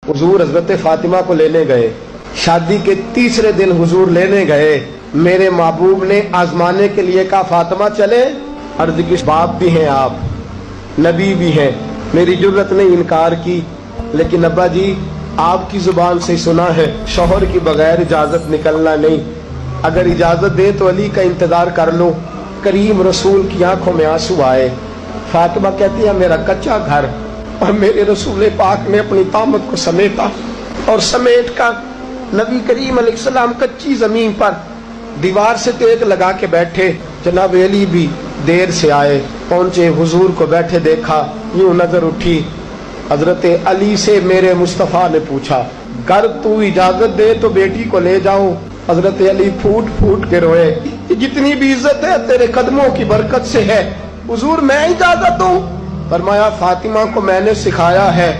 हुजूर हजरत फातिमा को लेने गए। शादी के तीसरे दिन हुजूर लेने गए। मेरे महबूब ने आजमाने के लिए कहा, फातिमा चले। अर्ज की, बाप भी हैं आप, नबी भी हैं। मेरी जुर्रत ने इनकार की, लेकिन अब्बा जी आपकी जुबान से सुना है शौहर की बगैर इजाजत निकलना नहीं। अगर इजाजत दे तो अली का इंतजार कर लो। करीम रसूल की आंखों में आंसू आए। फातिमा कहती है, मेरा कच्चा घर और मेरे रसूल पाक ने अपनी तामत को समेटा और समेट कर नबी करीम अलैहिस्सलाम कच्ची जमीन पर दीवार से टेक लगा के बैठे। जनाब अली भी देर से आए, पहुंचे, हुजूर को बैठे देखा, यूं नजर उठी। हजरत अली से मेरे मुस्तफ़ा ने पूछा, कर तू इजाजत दे तो बेटी को ले जाऊं। हजरत अली फूट फूट के रोए, जितनी भी इज्जत है तेरे कदमों की बरकत से है, हुजूर मैं इजाजत दूं। फरमाया, फातिमा को मैंने सिखाया है